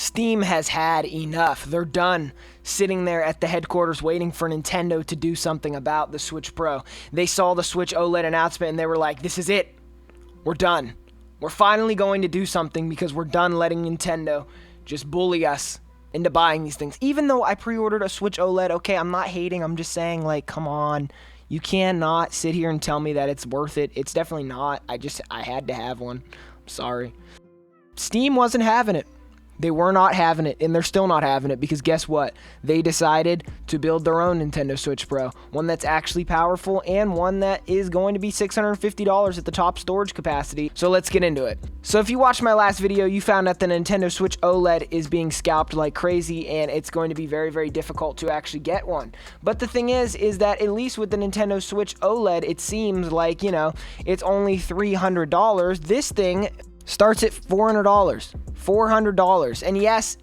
Steam has had enough. They're done sitting there at the headquarters waiting for Nintendo to do something about the Switch Pro. They saw the Switch OLED announcement and they were like, this is it. We're done. We're finally going to do something because we're done letting Nintendo just bully us into buying these things. Even though I pre-ordered a Switch OLED, okay, I'm not hating. I'm just saying, like, come on. You cannot sit here and tell me that it's worth it. It's definitely not. I had to have one. I'm sorry. Steam wasn't having it. They were not having it, and they're still not having it because guess what? They decided to build their own Nintendo Switch Pro, one that's actually powerful and one that is going to be $650 at the top storage capacity. So let's get into it. So if you watched my last video, you found out the Nintendo Switch OLED is being scalped like crazy, and it's going to be very, very difficult to actually get one. But the thing is that at least with the Nintendo Switch OLED, it seems like, you know, it's only $300. This thing starts at $400. $400. And yes,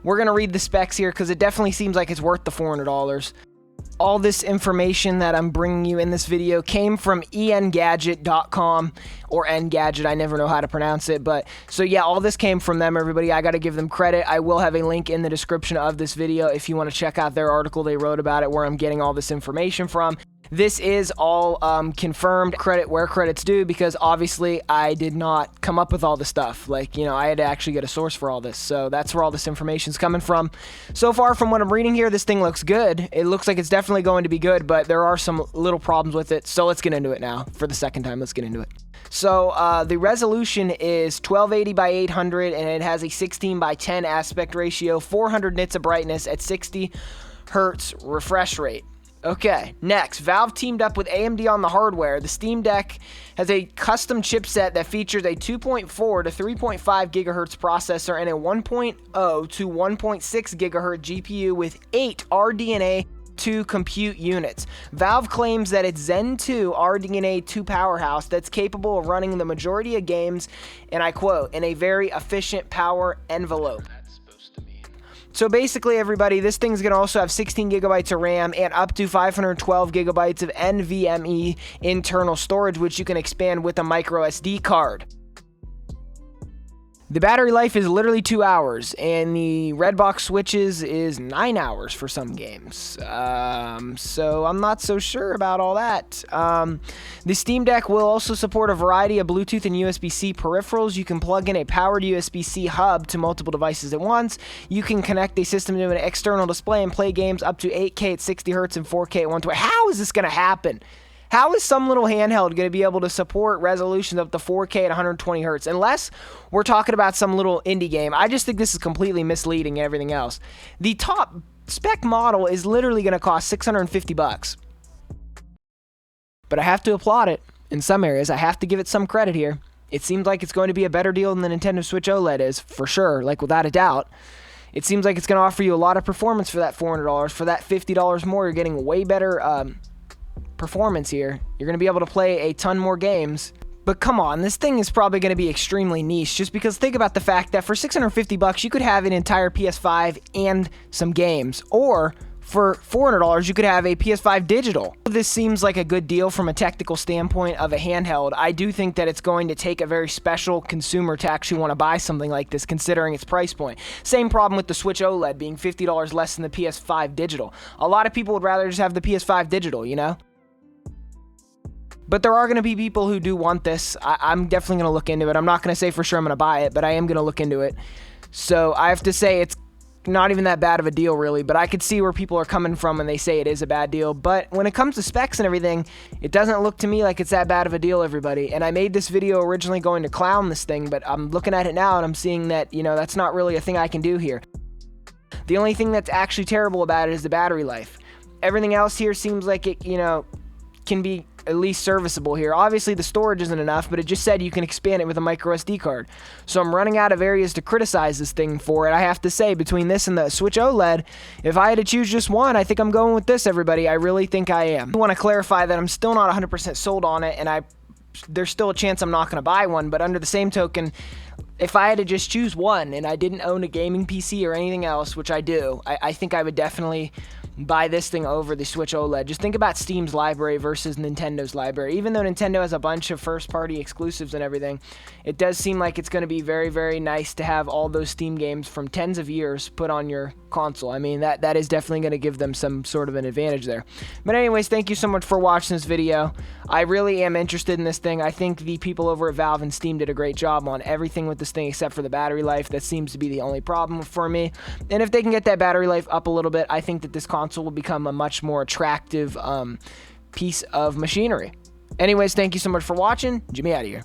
we're going to read the specs here because it definitely seems like it's worth the $400. All this information that I'm bringing you in this video came from engadget.com or Engadget. I never know how to pronounce it. But so yeah, all this came from them, everybody. I got to give them credit. I will have a link in the description of this video if you want to check out their article they wrote about it where I'm getting all this information from. This is all confirmed, credit where credit's due, because obviously I did not come up with all the stuff. Like, you know, I had to actually get a source for all this. So that's where all this information's coming from. So far from what I'm reading here, this thing looks good. It looks like it's definitely going to be good, but there are some little problems with it. So let's get into it now. For the second time, let's get into it. So the resolution is 1280 by 800, and it has a 16 by 10 aspect ratio, 400 nits of brightness at 60 hertz refresh rate. Okay, next, Valve teamed up with AMD on the hardware. The Steam Deck has a custom chipset that features a 2.4 to 3.5 gigahertz processor and a 1.0 to 1.6 gigahertz GPU with 8 RDNA 2 compute units. Valve claims that its Zen 2 RDNA 2 powerhouse that's capable of running the majority of games, and I quote, in a very efficient power envelope. So basically, everybody, this thing's going to also have 16 gigabytes of RAM and up to 512 gigabytes of NVMe internal storage, which you can expand with a micro SD card. The battery life is literally 2 hours, and the Redbox switches is 9 hours for some games. So I'm not so sure about all that. The Steam Deck will also support a variety of Bluetooth and USB-C peripherals. You can plug in a powered USB-C hub to multiple devices at once. You can connect a system to an external display and play games up to 8K at 60 Hz and 4K at 120. How is this going to happen? How is some little handheld going to be able to support resolutions up to 4K at 120 Hz? Unless we're talking about some little indie game. I just think this is completely misleading and everything else. The top spec model is literally going to cost $650. But I have to applaud it in some areas. I have to give it some credit here. It seems like it's going to be a better deal than the Nintendo Switch OLED is, for sure, like without a doubt. It seems like it's going to offer you a lot of performance for that $400. For that $50 more, you're getting way better performance here. You're going to be able to play a ton more games. But come on, this thing is probably going to be extremely niche, just because think about the fact that for $650 you could have an entire PS5 and some games, or for $400 you could have a PS5 digital. This seems like a good deal from a technical standpoint of a handheld. I do think that it's going to take a very special consumer to actually want to buy something like this, considering its price point. Same problem with the Switch OLED being $50 less than the PS5 digital. A lot of people would rather just have the PS5 digital, you know? But there are going to be people who do want this. I'm definitely going to look into it. I'm not going to say for sure I'm going to buy it, but I am going to look into it. So I have to say it's not even that bad of a deal, really. But I could see where people are coming from when they say it is a bad deal. But when it comes to specs and everything, it doesn't look to me like it's that bad of a deal, everybody. And I made this video originally going to clown this thing, but I'm looking at it now and I'm seeing that, you know, that's not really a thing I can do here. The only thing that's actually terrible about it is the battery life. Everything else here seems like it, you know, can be at least serviceable here. Obviously the storage isn't enough, but it just said you can expand it with a micro SD card. So I'm running out of areas to criticize this thing for it. I have to say, between this and the Switch OLED, if I had to choose just one, I think I'm going with this, everybody. I really think I am. I want to clarify that I'm still not 100% sold on it, and there's still a chance I'm not going to buy one, but under the same token, if I had to just choose one and I didn't own a gaming PC or anything else, which I do, I think I would definitely buy this thing over the Switch OLED. Just think about Steam's library versus Nintendo's library. Even though Nintendo has a bunch of first-party exclusives and everything, it does seem like it's going to be very, very nice to have all those Steam games from tens of years put on your console. I mean, that is definitely going to give them some sort of an advantage there. But anyways, thank you so much for watching this video. I really am interested in this thing. I think the people over at Valve and Steam did a great job on everything with this thing except for the battery life. That seems to be the only problem for me. And if they can get that battery life up a little bit, I think that this console will become a much more attractive piece of machinery. Anyways, thank you so much for watching. Jimmy out of here.